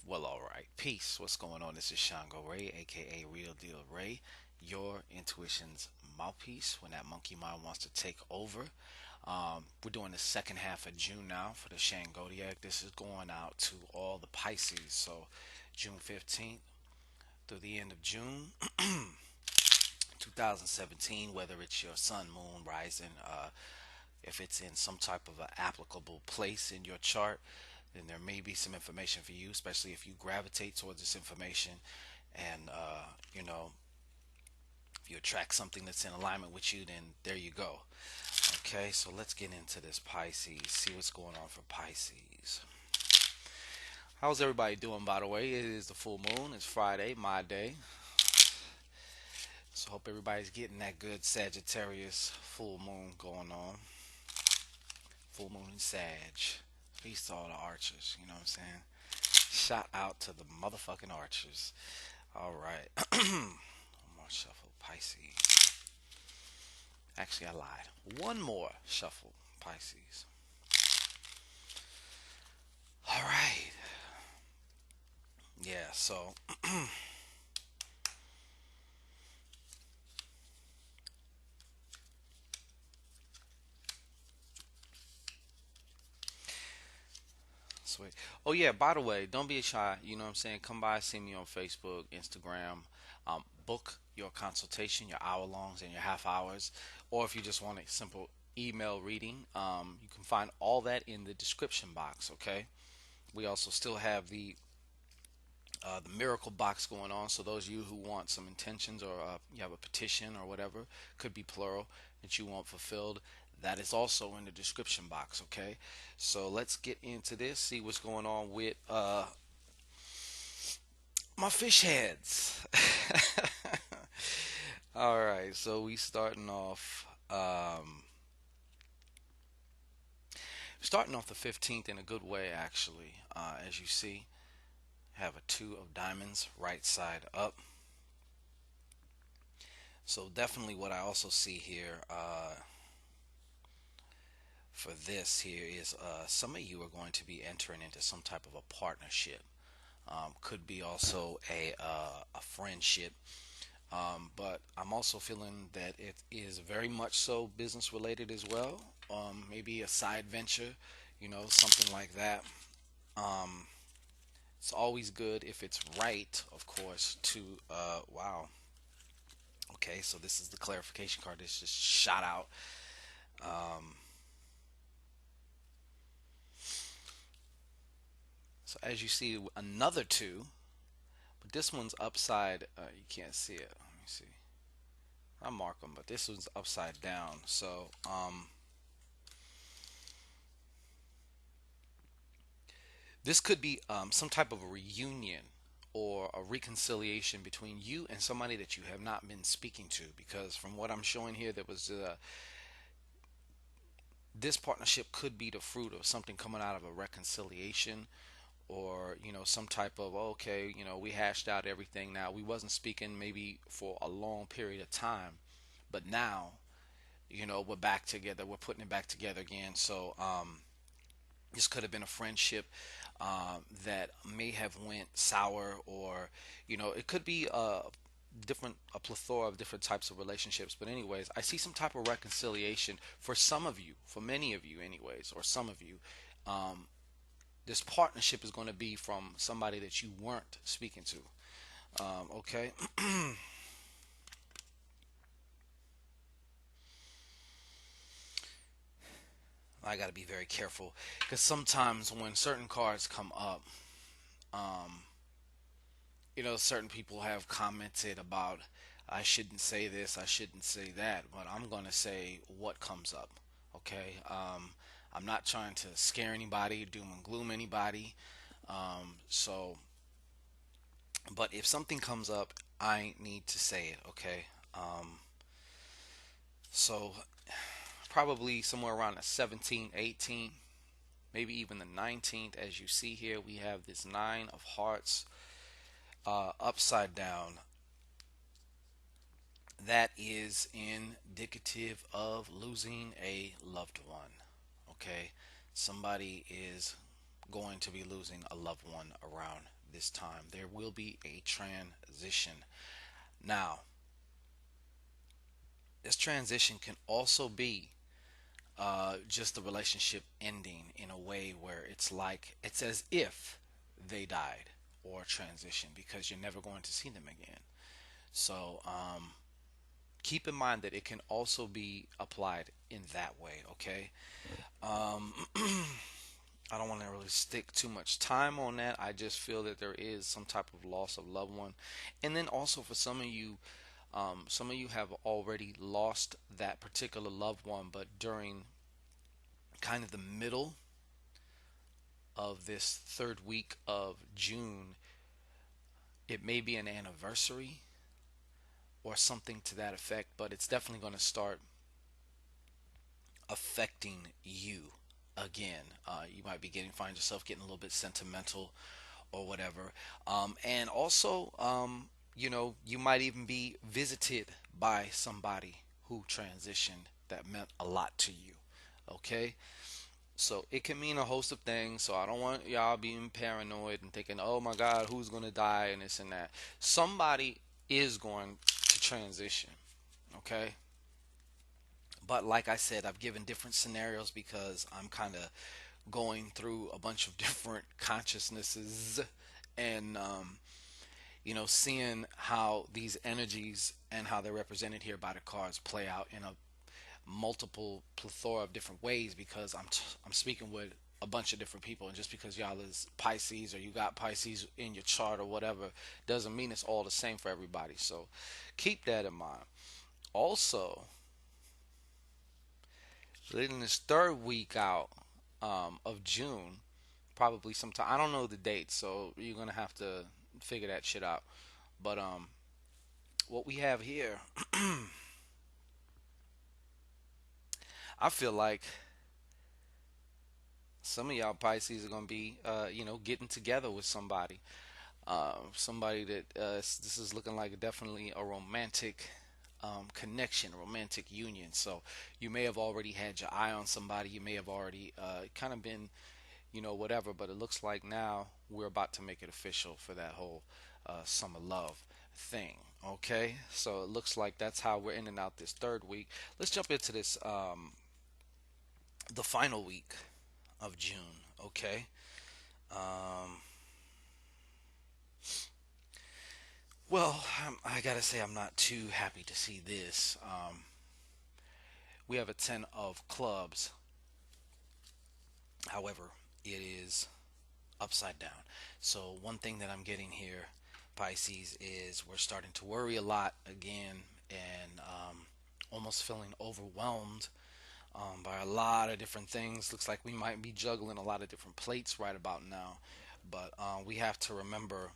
Well, all right. Peace. What's going on? This is Shango Ray, aka Real Deal Ray, your intuition's mouthpiece when that monkey mind wants to take over. We're doing the second half of June now for the SHANGODIAC. This is going out to all the Pisces. So, June 15th through the end of June 2017, whether it's your sun, moon, rising, if it's in some type of an applicable place in your chart, then there may be some information for you, especially if you gravitate towards this information. And, if you attract something that's in alignment with you, then there you go. Okay, so let's get into this Pisces, see what's going on for Pisces. How's everybody doing, by the way? It is the full moon. It's Friday, my day. So hope everybody's getting that good Sagittarius full moon going on. Full moon in Sag. Peace to all the archers, you know what I'm saying? Shout out to the motherfucking archers. All right. One more shuffle, Pisces. Actually, I lied. One more shuffle, Pisces. All right. Yeah, so sweet. Oh yeah, by the way, don't be shy. You know what I'm saying? Come by, see me on Facebook, Instagram. Book your consultation, your hour longs and your half hours, or if you just want a simple email reading, you can find all that in the description box. Okay. We also still have the miracle box going on. So those of you who want some intentions or you have a petition or whatever, could be plural, that you want fulfilled, that is also in the description box. Okay, so let's get into this. See what's going on with my fish heads. All right, so we starting off the 15th in a good way actually. As you see, have a two of diamonds right side up. So definitely what I also see here for this here is some of you are going to be entering into some type of a partnership. Could be also a friendship. But I'm also feeling that it is very much so business related as well. Maybe a side venture, something like that. Um, it's always good if it's right, of course, to, wow. Okay, so this is the clarification card that's just shot out. Um, so as you see, another two, but this one's upside. You can't see it. Let me see. I mark them, but this one's upside down. So, this could be some type of a reunion or a reconciliation between you and somebody that you have not been speaking to. Because from what I'm showing here, there was this partnership could be the fruit of something coming out of a reconciliation, or some type of, okay, we hashed out everything. Now we wasn't speaking maybe for a long period of time, but now we're back together, we're putting it back together again. So this could have been a friendship that may have went sour, or it could be a plethora of different types of relationships. But anyways, I see some type of reconciliation for some of you, for many of you anyways, or some of you. This partnership is going to be from somebody that you weren't speaking to. Okay. I got to be very careful because sometimes when certain cards come up, um, certain people have commented about, I shouldn't say this, I shouldn't say that, but I'm going to say what comes up. Okay. I'm not trying to scare anybody, doom and gloom anybody. So, but if something comes up, I need to say it. Okay. So probably somewhere around the 17th, 18th, maybe even the 19th. As you see here, we have this nine of hearts upside down. That is indicative of losing a loved one. Okay, somebody is going to be losing a loved one around this time. There will be a transition. Now, this transition can also be just the relationship ending in a way where it's as if they died or transition, because you're never going to see them again. So keep in mind that it can also be applied in that way. Okay. Um, I don't want to really stick too much time on that. I just feel that there is some type of loss of loved one, and then also for some of you have already lost that particular loved one, but during kind of the middle of this third week of June, it may be an anniversary or something to that effect, but it's definitely going to start affecting you again. You might be find yourself getting a little bit sentimental or whatever. And also, you might even be visited by somebody who transitioned that meant a lot to you. Okay? So it can mean a host of things. So I don't want y'all being paranoid and thinking, oh my God, who's going to die and this and that. Somebody is going to transition. Okay? But like I said, I've given different scenarios because I'm kind of going through a bunch of different consciousnesses and, seeing how these energies and how they're represented here by the cards play out in a multiple plethora of different ways, because I'm speaking with a bunch of different people, and just because y'all is Pisces or you got Pisces in your chart or whatever doesn't mean it's all the same for everybody. So keep that in mind. Also, in this third week out of June, probably sometime, I don't know the date, so you're gonna have to figure that shit out. But what we have here, I feel like some of y'all Pisces are gonna be, getting together with somebody, somebody that this is looking like definitely a romantic connection, a romantic union. So you may have already had your eye on somebody. You may have already kind of been, whatever. But it looks like now we're about to make it official for that whole summer love thing. Okay, so it looks like that's how we're in and out this third week. Let's jump into this, the final week of June. Okay. Um, well, I gotta say I'm not too happy to see this. We have a 10 of clubs. However, it is upside down. So one thing that I'm getting here, Pisces, is we're starting to worry a lot again, and almost feeling overwhelmed by a lot of different things. Looks like we might be juggling a lot of different plates right about now. But we have to remember,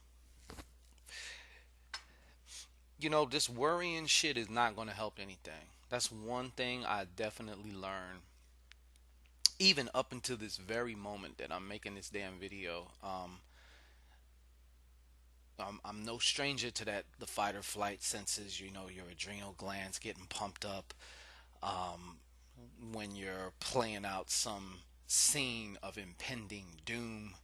this worrying shit is not going to help anything. That's one thing I definitely learned, even up until this very moment that I'm making this damn video. I'm no stranger to that, the fight or flight senses, your adrenal glands getting pumped up um, when you're playing out some scene of impending doom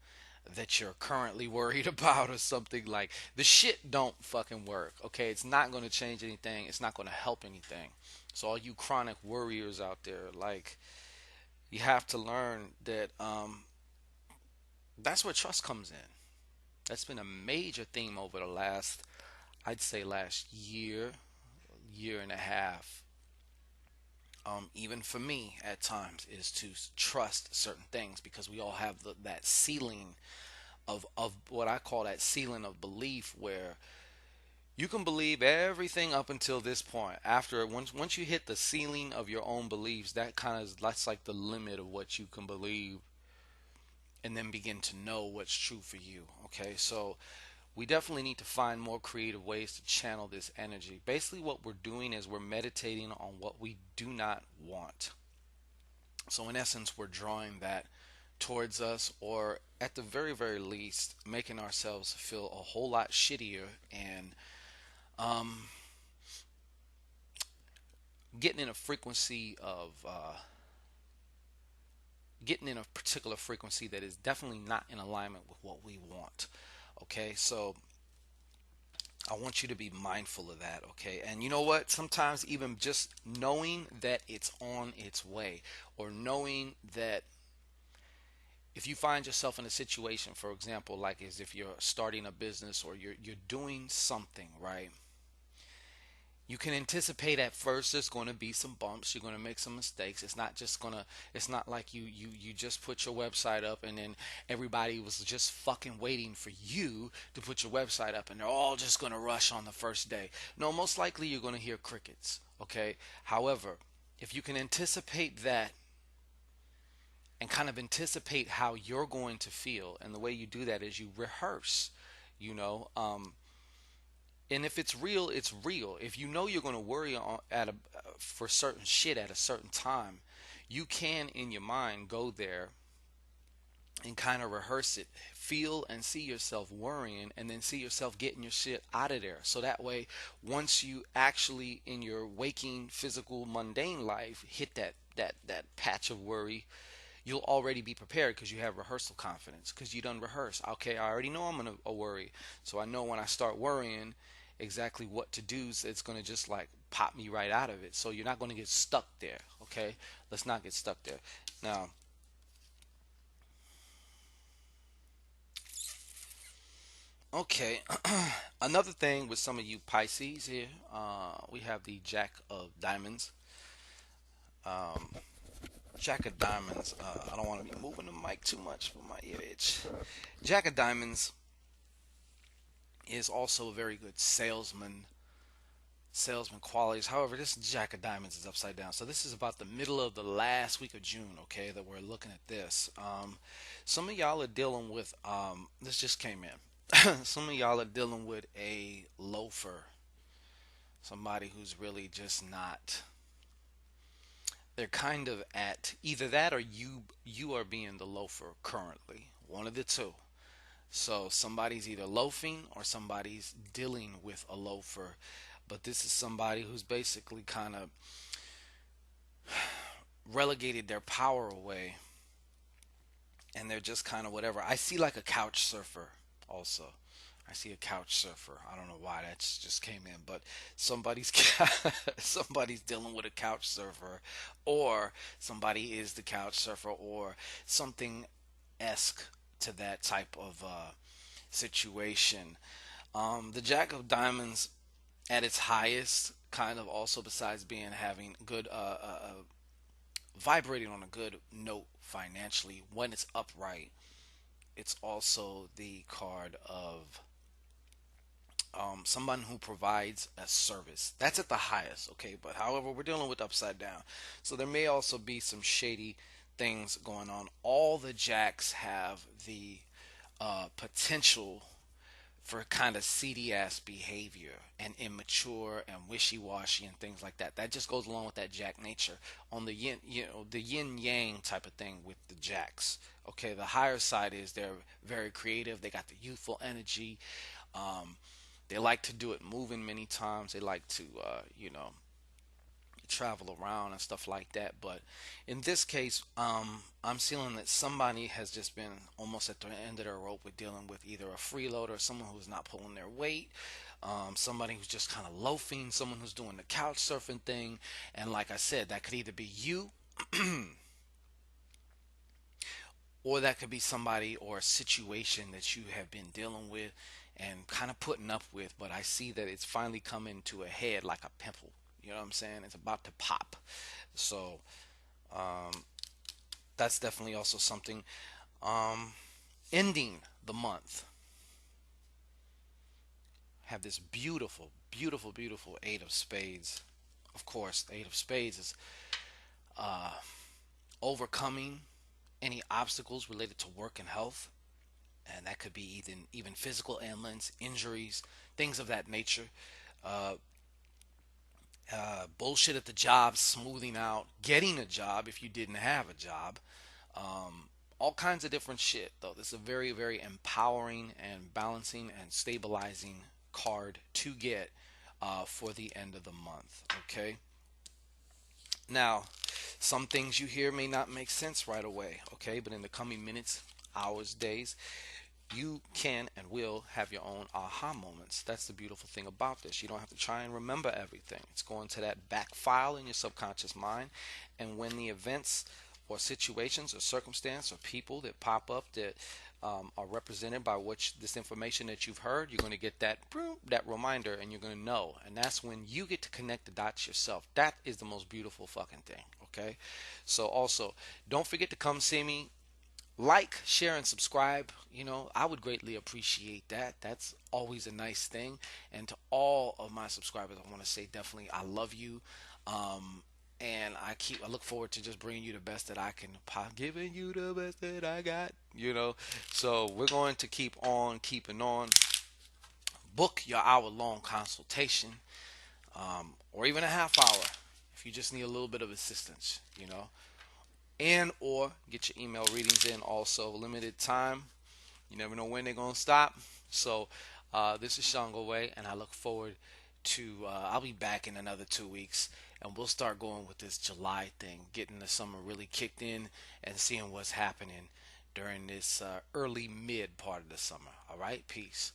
that you're currently worried about, or something. Like, the shit don't fucking work. Okay, it's not going to change anything, it's not going to help anything. So all you chronic worriers out there, like, you have to learn that that's where trust comes in. That's been a major theme over the last, I'd say, last year and a half. Even for me, at times, is to trust certain things, because we all have that ceiling of what I call that ceiling of belief, where you can believe everything up until this point. After, once you hit the ceiling of your own beliefs, that's like the limit of what you can believe, and then begin to know what's true for you. Okay, so we definitely need to find more creative ways to channel this energy. Basically, what we're doing is we're meditating on what we do not want. So in essence, we're drawing that towards us, or at the very, very least, making ourselves feel a whole lot shittier, and um, getting in a frequency of getting in a particular frequency that is definitely not in alignment with what we want. Okay, so I want you to be mindful of that. Okay, and you know what? Sometimes even just knowing that it's on its way, or knowing that if you find yourself in a situation, for example, like as if you're starting a business or you're doing something, right? You can anticipate at first there's going to be some bumps, you're going to make some mistakes. It's not just going to, it's not like you just put your website up and then everybody was just fucking waiting for you to put your website up and they're all just going to rush on the first day. No, most likely you're going to hear crickets. Okay, however, if you can anticipate that and kind of anticipate how you're going to feel, and the way you do that is you rehearse, you know. And if it's real, it's real. If you know you're going to worry for certain shit at a certain time, you can in your mind go there and kind of rehearse it, feel and see yourself worrying, and then see yourself getting your shit out of there. So that way, once you actually in your waking physical mundane life hit that patch of worry, you'll already be prepared because you have rehearsal confidence, because you done rehearse. Okay, I already know I'm gonna worry, so I know when I start worrying exactly what to do. So it's gonna just like pop me right out of it. So you're not gonna get stuck there. Okay, let's not get stuck there. Now, okay, another thing with some of you Pisces here, we have the Jack of Diamonds. Um, Jack of Diamonds. I don't want to be moving the mic too much for my ear itch. Jack of Diamonds is also a very good salesman qualities. However, this Jack of Diamonds is upside down. So this is about the middle of the last week of June, okay, that we're looking at this. Some of y'all are dealing with, this just came in. Some of y'all are dealing with a loafer, somebody who's really just not. They're kind of at either that or you are being the loafer currently. One of the two. So somebody's either loafing or somebody's dealing with a loafer. But this is somebody who's basically kind of relegated their power away and they're just kind of whatever. I see like a couch surfer also. I see a couch surfer. I don't know why that just came in, but somebody's somebody's dealing with a couch surfer, or somebody is the couch surfer, or something esque to that type of situation. The Jack of Diamonds at its highest, kind of also besides being having good, vibrating on a good note financially when it's upright, it's also the card of someone who provides a service. That's at the highest, okay? But however, we're dealing with upside down. So there may also be some shady things going on. All the jacks have the potential for kind of seedy ass behavior and immature and wishy-washy and things like that. That just goes along with that jack nature on the yin, the yin yang type of thing with the jacks. Okay, the higher side is they're very creative. They got the youthful energy. Um, they like to do it moving many times. They like to, travel around and stuff like that. But in this case, I'm feeling that somebody has just been almost at the end of their rope with dealing with either a freeloader, someone who's not pulling their weight, somebody who's just kind of loafing, someone who's doing the couch surfing thing. And like I said, that could either be you or that could be somebody or a situation that you have been dealing with and kind of putting up with, but I see that it's finally coming to a head like a pimple. You know what I'm saying? It's about to pop. So um, that's definitely also something. Um, Ending the month, have this beautiful, beautiful, beautiful Eight of Spades. Of course, the Eight of Spades is uh, overcoming any obstacles related to work and health, and that could be even physical ailments, injuries, things of that nature. Uh, Bullshit at the job, smoothing out, getting a job if you didn't have a job. All kinds of different shit, though. This is a very, very empowering and balancing and stabilizing card to get for the end of the month. Okay. Now, some things you hear may not make sense right away. Okay, but in the coming minutes, hours, days, you can and will have your own aha moments. That's the beautiful thing about this. You don't have to try and remember everything. It's going to that back file in your subconscious mind, and when the events or situations or circumstance or people that pop up that are represented by this information that you've heard, you're going to get that reminder, and you're going to know. And that's when you get to connect the dots yourself. That is the most beautiful fucking thing. Okay, so also don't forget to come see me. Like, share, and subscribe. I would greatly appreciate that. That's always a nice thing. And to all of my subscribers, I want to say definitely I love you. um, and I look forward to just bringing you the best that I can, giving you the best that I got. So we're going to keep on keeping on. Book your hour-long consultation, or even a half hour if you just need a little bit of assistance. And or get your email readings in. Also limited time, you never know when they're going to stop. So this is Shango Way, and I look forward to I'll be back in another 2 weeks, and we'll start going with this July thing, getting the summer really kicked in and seeing what's happening during this early mid part of the summer. All right, peace.